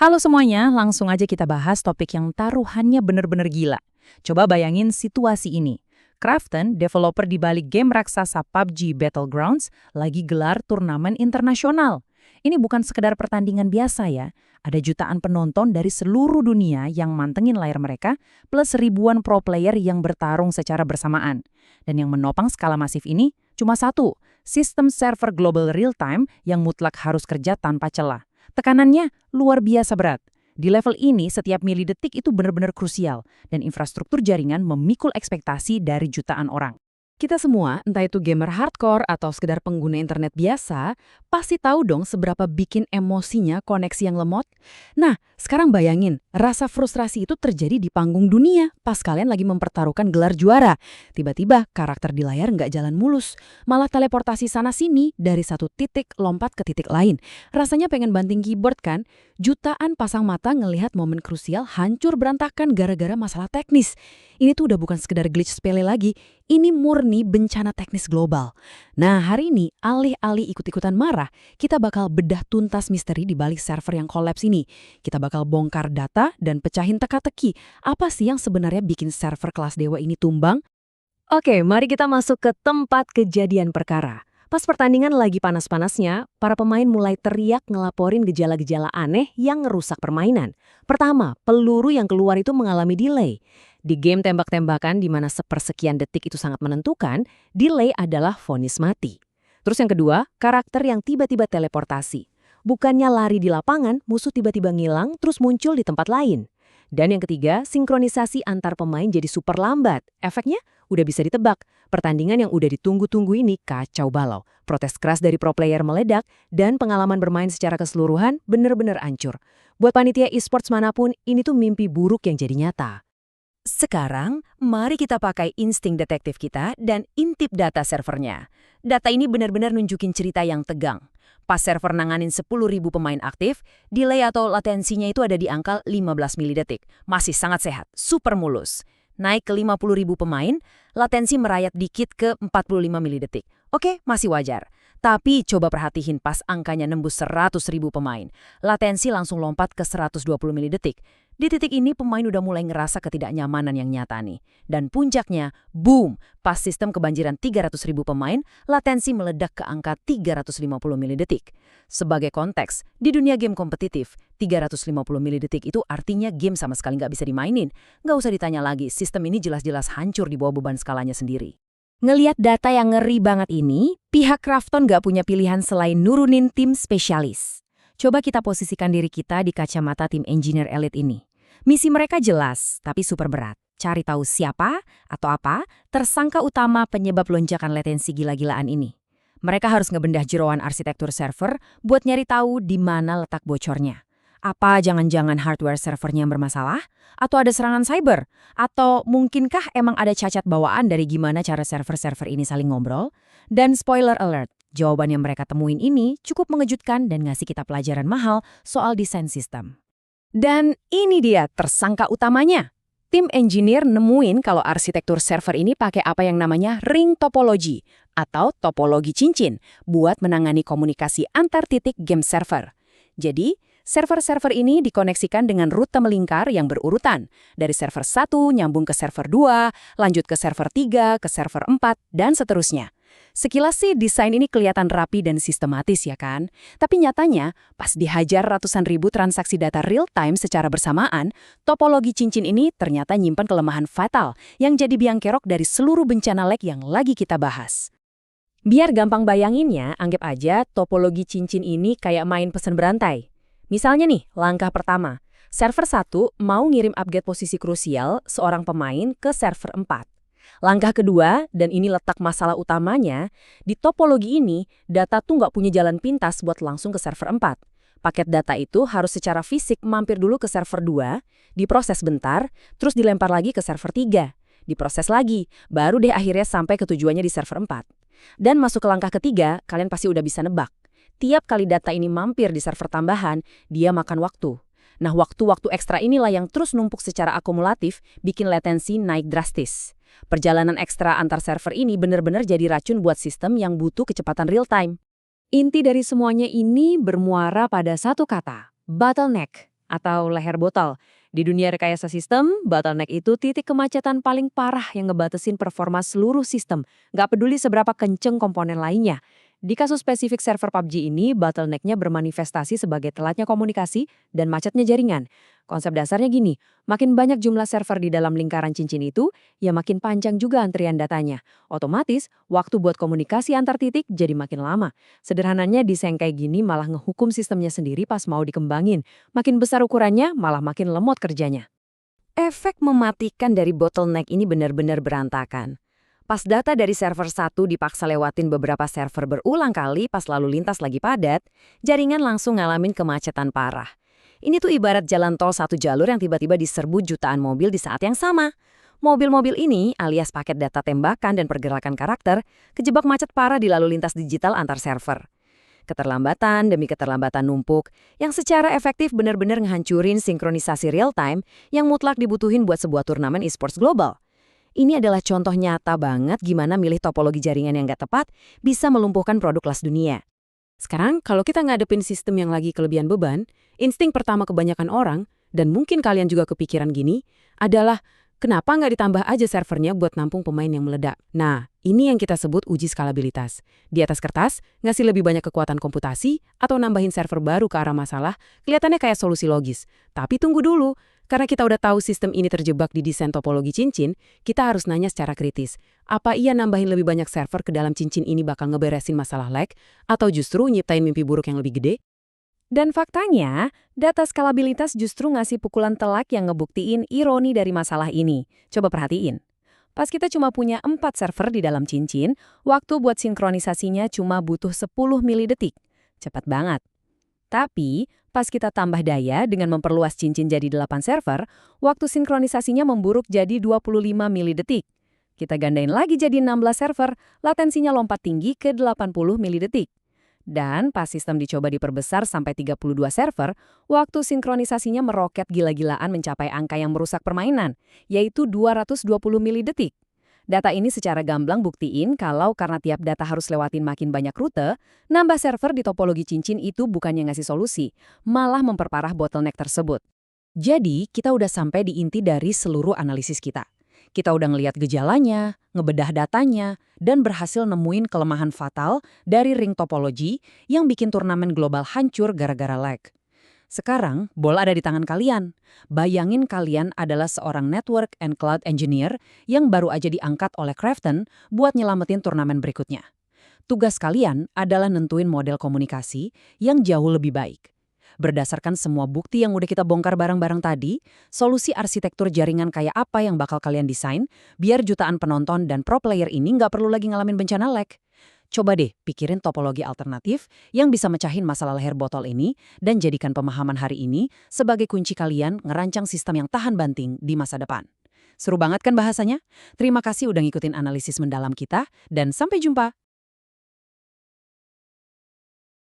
Halo semuanya, langsung aja kita bahas topik yang taruhannya bener-bener gila. Coba bayangin situasi ini. Krafton, developer di balik game raksasa PUBG Battlegrounds, lagi gelar turnamen internasional. Ini bukan sekedar pertandingan biasa ya. Ada jutaan penonton dari seluruh dunia yang mantengin layar mereka, plus ribuan pro player yang bertarung secara bersamaan. Dan yang menopang skala masif ini cuma satu, sistem server global real-time yang mutlak harus kerja tanpa celah. Tekanannya luar biasa berat. Di level ini, setiap milidetik itu benar-benar krusial, dan infrastruktur jaringan memikul ekspektasi dari jutaan orang. Kita semua, entah itu gamer hardcore atau sekedar pengguna internet biasa, pasti tahu dong seberapa bikin emosinya koneksi yang lemot. Nah, sekarang bayangin, rasa frustrasi itu terjadi di panggung dunia pas kalian lagi mempertaruhkan gelar juara. Tiba-tiba karakter di layar nggak jalan mulus, malah teleportasi sana-sini dari satu titik lompat ke titik lain. Rasanya pengen banting keyboard kan? Jutaan pasang mata ngelihat momen krusial hancur berantakan gara-gara masalah teknis. Ini tuh udah bukan sekedar glitch sepele lagi, ini murni bencana teknis global. Nah, hari ini, alih-alih ikut-ikutan marah, kita bakal bedah tuntas misteri di balik server yang kolaps ini. Kita bakal bongkar data dan pecahin teka-teki. Apa sih yang sebenarnya bikin server kelas dewa ini tumbang? Oke, mari kita masuk ke tempat kejadian perkara. Pas pertandingan lagi panas-panasnya, para pemain mulai teriak ngelaporin gejala-gejala aneh yang ngerusak permainan. Pertama, peluru yang keluar itu mengalami delay. Di game tembak-tembakan di mana sepersekian detik itu sangat menentukan, delay adalah vonis mati. Terus yang kedua, karakter yang tiba-tiba teleportasi. Bukannya lari di lapangan, musuh tiba-tiba ngilang terus muncul di tempat lain. Dan yang ketiga, sinkronisasi antar pemain jadi super lambat. Efeknya udah bisa ditebak. Pertandingan yang udah ditunggu-tunggu ini kacau balau. Protes keras dari pro player meledak, dan pengalaman bermain secara keseluruhan bener-bener hancur. Buat panitia e-sports manapun, ini tuh mimpi buruk yang jadi nyata. Sekarang, mari kita pakai insting detektif kita dan intip data servernya. Data ini benar-benar nunjukin cerita yang tegang. Pas server nanganin 10.000 pemain aktif, delay atau latensinya itu ada di angka 15 milidetik. Masih sangat sehat, super mulus. Naik ke 50.000 pemain, latensi merayat dikit ke 45 milidetik. Oke, masih wajar. Tapi coba perhatiin pas angkanya nembus 100.000 pemain. Latensi langsung lompat ke 120 milidetik. Di titik ini pemain udah mulai ngerasa ketidaknyamanan yang nyata nih. Dan puncaknya, boom! Pas sistem kebanjiran 300.000 pemain, latensi meledak ke angka 350 milidetik. Sebagai konteks, di dunia game kompetitif, 350 milidetik itu artinya game sama sekali nggak bisa dimainin. Nggak usah ditanya lagi, sistem ini jelas-jelas hancur di bawah beban skalanya sendiri. Ngeliat data yang ngeri banget ini, pihak Krafton nggak punya pilihan selain nurunin tim spesialis. Coba kita posisikan diri kita di kacamata tim engineer elite ini. Misi mereka jelas, tapi super berat. Cari tahu siapa atau apa tersangka utama penyebab lonjakan latensi gila-gilaan ini. Mereka harus ngebendah jeroan arsitektur server buat nyari tahu di mana letak bocornya. Apa jangan-jangan hardware servernya yang bermasalah? Atau ada serangan cyber? Atau mungkinkah emang ada cacat bawaan dari gimana cara server-server ini saling ngobrol? Dan spoiler alert, jawaban yang mereka temuin ini cukup mengejutkan dan ngasih kita pelajaran mahal soal desain sistem. Dan ini dia tersangka utamanya. Tim engineer nemuin kalau arsitektur server ini pakai apa yang namanya ring topology atau topologi cincin buat menangani komunikasi antar titik game server. Jadi, server-server ini dikoneksikan dengan rute melingkar yang berurutan. Dari server 1 nyambung ke server 2, lanjut ke server 3, ke server 4, dan seterusnya. Sekilas sih desain ini kelihatan rapi dan sistematis ya kan? Tapi nyatanya, pas dihajar ratusan ribu transaksi data real-time secara bersamaan, topologi cincin ini ternyata nyimpan kelemahan fatal yang jadi biang kerok dari seluruh bencana lag yang lagi kita bahas. Biar gampang bayanginnya, anggap aja topologi cincin ini kayak main pesan berantai. Misalnya nih, langkah pertama, server 1 mau ngirim update posisi krusial seorang pemain ke server 4. Langkah kedua, dan ini letak masalah utamanya, di topologi ini, data tuh nggak punya jalan pintas buat langsung ke server 4. Paket data itu harus secara fisik mampir dulu ke server 2, diproses bentar, terus dilempar lagi ke server 3. Diproses lagi, baru deh akhirnya sampai ke tujuannya di server 4. Dan masuk ke langkah ketiga, kalian pasti udah bisa nebak. Tiap kali data ini mampir di server tambahan, dia makan waktu. Nah, waktu-waktu ekstra inilah yang terus numpuk secara akumulatif, bikin latensi naik drastis. Perjalanan ekstra antar server ini benar-benar jadi racun buat sistem yang butuh kecepatan real-time. Inti dari semuanya ini bermuara pada satu kata, bottleneck, atau leher botol. Di dunia rekayasa sistem, bottleneck itu titik kemacetan paling parah yang ngebatasin performa seluruh sistem, nggak peduli seberapa kenceng komponen lainnya. Di kasus spesifik server PUBG ini, bottleneck-nya bermanifestasi sebagai telatnya komunikasi dan macetnya jaringan. Konsep dasarnya gini, makin banyak jumlah server di dalam lingkaran cincin itu, ya makin panjang juga antrian datanya. Otomatis, waktu buat komunikasi antar titik jadi makin lama. Sederhananya desain kayak gini malah ngehukum sistemnya sendiri pas mau dikembangin. Makin besar ukurannya, malah makin lemot kerjanya. Efek mematikan dari bottleneck ini benar-benar berantakan. Pas data dari server satu dipaksa lewatin beberapa server berulang kali pas lalu lintas lagi padat, jaringan langsung ngalamin kemacetan parah. Ini tuh ibarat jalan tol satu jalur yang tiba-tiba diserbu jutaan mobil di saat yang sama. Mobil-mobil ini, alias paket data tembakan dan pergerakan karakter, kejebak macet parah di lalu lintas digital antar server. Keterlambatan demi keterlambatan numpuk, yang secara efektif benar-benar ngehancurin sinkronisasi real-time yang mutlak dibutuhin buat sebuah turnamen e-sports global. Ini adalah contoh nyata banget gimana milih topologi jaringan yang nggak tepat bisa melumpuhkan produk kelas dunia. Sekarang, kalau kita ngadepin sistem yang lagi kelebihan beban, insting pertama kebanyakan orang, dan mungkin kalian juga kepikiran gini, adalah kenapa nggak ditambah aja servernya buat nampung pemain yang meledak? Nah, ini yang kita sebut uji skalabilitas. Di atas kertas, ngasih lebih banyak kekuatan komputasi atau nambahin server baru ke arah masalah, kelihatannya kayak solusi logis. Tapi tunggu dulu, karena kita udah tahu sistem ini terjebak di desain topologi cincin, kita harus nanya secara kritis. Apa iya nambahin lebih banyak server ke dalam cincin ini bakal ngeberesin masalah lag, atau justru nyiptain mimpi buruk yang lebih gede? Dan faktanya, data skalabilitas justru ngasih pukulan telak yang ngebuktiin ironi dari masalah ini. Coba perhatiin. Pas kita cuma punya 4 server di dalam cincin, waktu buat sinkronisasinya cuma butuh 10 milidetik. Cepat banget. Tapi, pas kita tambah daya dengan memperluas cincin jadi 8 server, waktu sinkronisasinya memburuk jadi 25 milidetik. Kita gandain lagi jadi 16 server, latensinya lompat tinggi ke 80 milidetik. Dan pas sistem dicoba diperbesar sampai 32 server, waktu sinkronisasinya meroket gila-gilaan mencapai angka yang merusak permainan, yaitu 220 milidetik. Data ini secara gamblang buktiin kalau karena tiap data harus lewatin makin banyak rute, nambah server di topologi cincin itu bukannya ngasih solusi, malah memperparah bottleneck tersebut. Jadi, kita udah sampai di inti dari seluruh analisis kita. Kita udah ngeliat gejalanya, ngebedah datanya, dan berhasil nemuin kelemahan fatal dari ring topologi yang bikin turnamen global hancur gara-gara lag. Sekarang, bola ada di tangan kalian. Bayangin kalian adalah seorang network and cloud engineer yang baru aja diangkat oleh Krafton buat nyelamatin turnamen berikutnya. Tugas kalian adalah nentuin model komunikasi yang jauh lebih baik. Berdasarkan semua bukti yang udah kita bongkar bareng-bareng tadi, solusi arsitektur jaringan kayak apa yang bakal kalian desain biar jutaan penonton dan pro player ini nggak perlu lagi ngalamin bencana lag. Coba deh pikirin topologi alternatif yang bisa mecahin masalah leher botol ini dan jadikan pemahaman hari ini sebagai kunci kalian ngerancang sistem yang tahan banting di masa depan. Seru banget kan bahasanya? Terima kasih udah ngikutin analisis mendalam kita dan sampai jumpa.